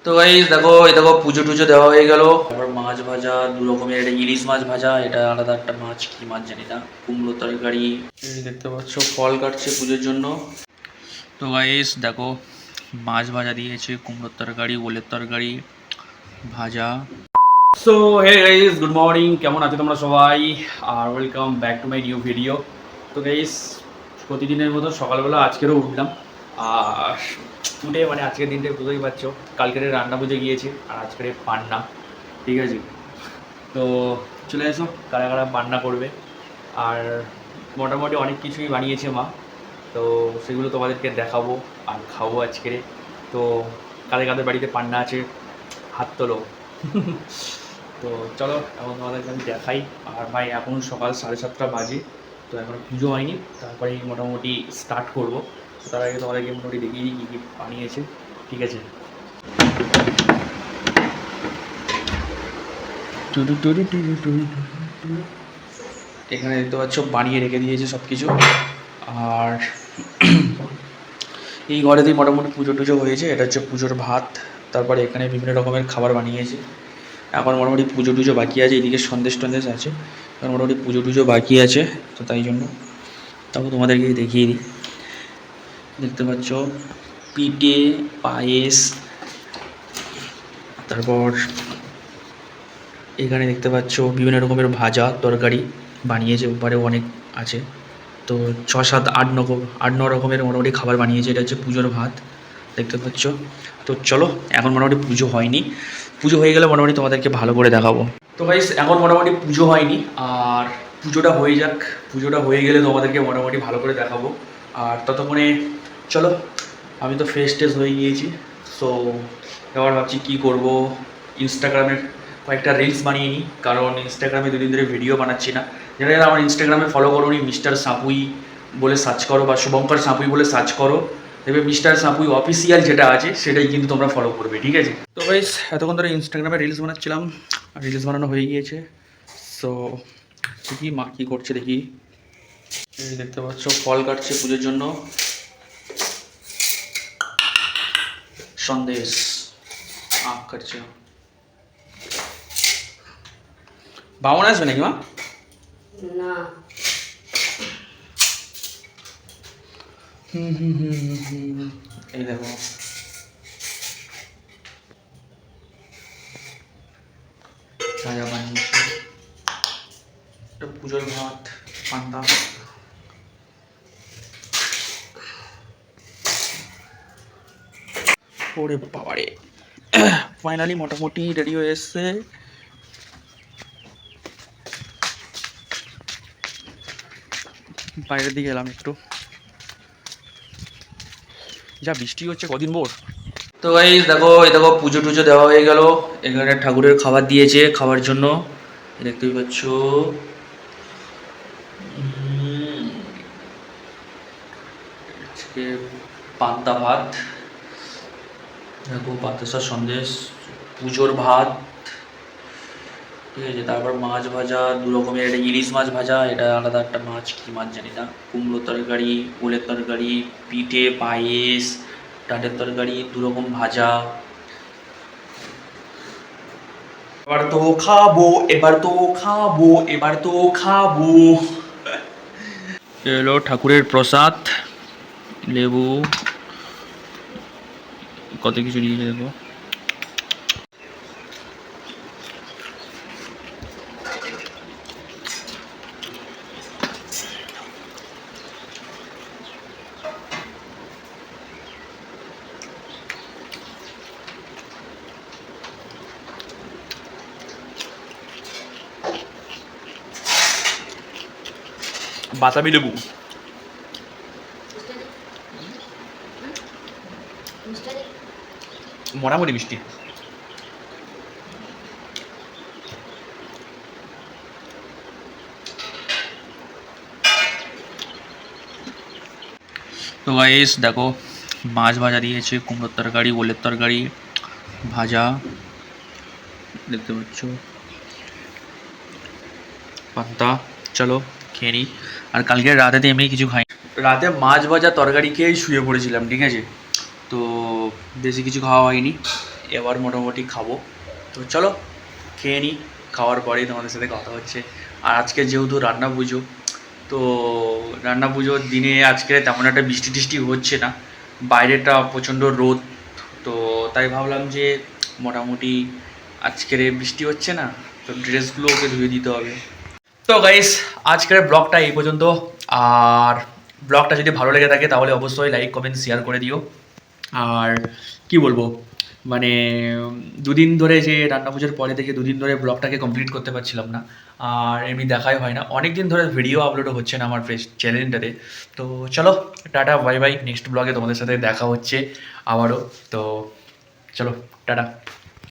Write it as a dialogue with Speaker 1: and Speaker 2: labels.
Speaker 1: তো গাইস দেখো এই দেখো পুজো টুজো দেওয়া হয়ে গেল। তারপর মাছ ভাজা দু রকমের, এটা ইলিশ মাছ ভাজা, এটা আলাদা একটা মাছ, কি মাছ জানি না, কুমড়ো তরকারি। এই দেখতে পাচ্ছ ফল কাটছে পুজোর জন্য। তো গাইস দেখো মাছ ভাজা দিয়েছে, কুমড়োর তরকারি, ওলের তরকারি, ভাজা। So hey guys, good morning, কেমন আছো তোমরা সবাই? আর welcome back to my new video. তো গাইস প্রতিদিনের মতো সকালবেলা আজকেরও উঠলাম। আর উঠে মানে আজকের দিনটা বুঝতেই পারছো, কালকের রান্না বুঝে গিয়েছি আর আজকের পান্না, ঠিক আছে? তো চলে এসো কারা কারা পান্না করবে। আর মোটামুটি অনেক কিছুই বানিয়েছে মা, তো সেগুলো তোমাদেরকে দেখাবো আর খাবো আজকের। তো কাদের কাদের বাড়িতে পান্না আছে হাত তোলো। তো চলো এখন তোমাদেরকে আমি দেখাই। আর ভাই এখন সকাল 7:30 বাজে, তো এখন পুজো হয়নি, তারপরেই মোটামুটি স্টার্ট করবো। তার আগে তোমাদেরকে মোটামুটি দেখিয়ে দিই কী কী বানিয়েছে, ঠিক আছে? এখানে দেখতে পাচ্ছ বানিয়ে রেখে দিয়েছে সব কিছু। আর এই ঘরেতেই মোটামুটি পুজো টুজো হয়েছে। এটা হচ্ছে পুজোর ভাত। তারপরে এখানে বিভিন্ন রকমের খাবার বানিয়েছে। এখন মোটামুটি পুজো টুজো বাকি আছে, এদিকে সন্দেশ টন্দেশ আছে, এখন মোটামুটি পুজো টুজো বাকি আছে। তো তাই জন্য তাও তোমাদেরকে দেখিয়ে দিই। দেখতে পাচ্ছ পিঠে, পায়েস, তারপর এখানে দেখতে পাচ্ছ বিভিন্ন রকমের ভাজা তরকারি বানিয়েছে, উপরেও অনেক আছে। তো 6, 7, 8, 9 রকমের মোটামুটি খাবার বানিয়েছে। এটা হচ্ছে পুজোর ভাত, দেখতে পাচ্ছ। তো চলো এখন মোটামুটি পুজো হয়নি, পুজো হয়ে গেলে মোটামুটি তোমাদেরকে ভালো করে দেখাবো। তো গাইস এখন মোটামুটি পুজো হয়নি, আর পুজোটা হয়ে যাক, পুজোটা হয়ে গেলে তোমাদেরকে মোটামুটি ভালো করে দেখাবো। আর ততক্ষণে চলো, আমি তো ফ্রেশ ট্রেশ হয়ে গিয়েছি। সো এবার ভাবছি কী করবো, ইনস্টাগ্রামের কয়েকটা রিলস বানিয়ে নিই, কারণ ইনস্টাগ্রামে দুদিন ধরে ভিডিও বানাচ্ছি না। যারা যারা আমার ইনস্টাগ্রামে ফলো করো নি, মিস্টার সাপুই বলে সার্চ করো বা শুভঙ্কর সাপুই বলে সার্চ করো, দেখবে মিস্টার সাপুই অফিসিয়াল যেটা আছে সেটাই কিন্তু তোমরা ফলো করবে, ঠিক আছে? তো গাইস এতক্ষণ ধরে ইনস্টাগ্রামে রিলস বানাচ্ছিলাম, রিলস বানানো হয়ে গিয়েছে। সো দেখি মা কী করছে দেখি। এই দেখতে পাচ্ছ ফল কাটছে পুজোর জন্য, সন্দেশ আখ কাটছে। বামন আসবে নাকি মা?
Speaker 2: না,
Speaker 1: এই দেখো ভাজা বানিয়েছে, এটা পুজোর ভাত, পান্তা। ওরে বাবারে, ফাইনালি মোটামুটি রেডি হয়ে এসছে। বাইরের দিকে এলাম একটু, যা বৃষ্টি হচ্ছে কদিন ভোর। তো গাইস দেখো এই দেখো পুজো টুজো দেওয়া হয়ে গেল। এখানে ঠাকুরের খাবার দিয়েছে খাওয়ার জন্য, দেখতেই পাচ্ছ। আজকে পান্তা ভাত, দেখো পান্তা সন্দেশ, পুজোর ভাত, ঠিক আছে। তারপর মাছ ভাজা দু রকমের, এটা ইলিশ মাছ ভাজা, এটা আলাদা একটা মাছ, কি মাছ জানি না, কুমড়ো তরকারি, ওলের তরকারি, পিঠে, পায়েস, ডালের তরকারি, দু রকম ভাজা। এবার তো খাবো, এবার তো খাবো, এবার তো খাবো। এলো ঠাকুরের প্রসাদ, লেবু, কত কিছু নিয়েছে দেখো। বাতাবি লেবু, মোটামুটি মিষ্টি। তো গাইস দেখো মাছ ভাজা দিয়েছে, কুমড়োর তরকারি, ওলের তরকারি, ভাজা, দেখতে পাচ্ছ, পান্তা। চলো খেয়ে নিই। আর কালকে রাতেতে এমনি কিছু খাই, রাতে মাছ ভাজা তরকারি খেয়েই শুয়ে পড়েছিলাম, ঠিক আছে? তো বেশি কিছু খাওয়া হয়নি। এবার মোটামুটি খাবো। তো চলো খেয়ে নিই, খাওয়ার পরেই তোমাদের সাথে কথা হচ্ছে। আর আজকে যেহেতু রান্না পুজো, তো রান্না পুজোর দিনে আজকে তেমন একটা বৃষ্টি টিষ্টি হচ্ছে না, বাইরেটা প্রচণ্ড রোদ, তো তাই ভাবলাম যে মোটামুটি আজকের বৃষ্টি হচ্ছে না, তো ড্রেসগুলো ওকে ধুয়ে দিতে হবে। তো গাইস, আজকের ব্লগটা এই পর্যন্ত। আর ব্লগটা যদি ভালো লেগে থাকে তাহলে অবশ্যই লাইক কমেন্ট শেয়ার করে দিও। আর কি বলবো, মানে দুদিন ধরে যে রান্না পুজোর পরে থেকে দুদিন ধরে ব্লগটাকে কমপ্লিট করতে পারছিলাম না, আর এমনি দেখাই হয় না, অনেক দিন ধরে ভিডিও আপলোডও হচ্ছে না আমার চ্যানেলটাতে। তো চলো, টাটা বাই বাই, নেক্সট ব্লগে তোমাদের সাথে দেখা হচ্ছে আবারও। তো চলো, টাটা।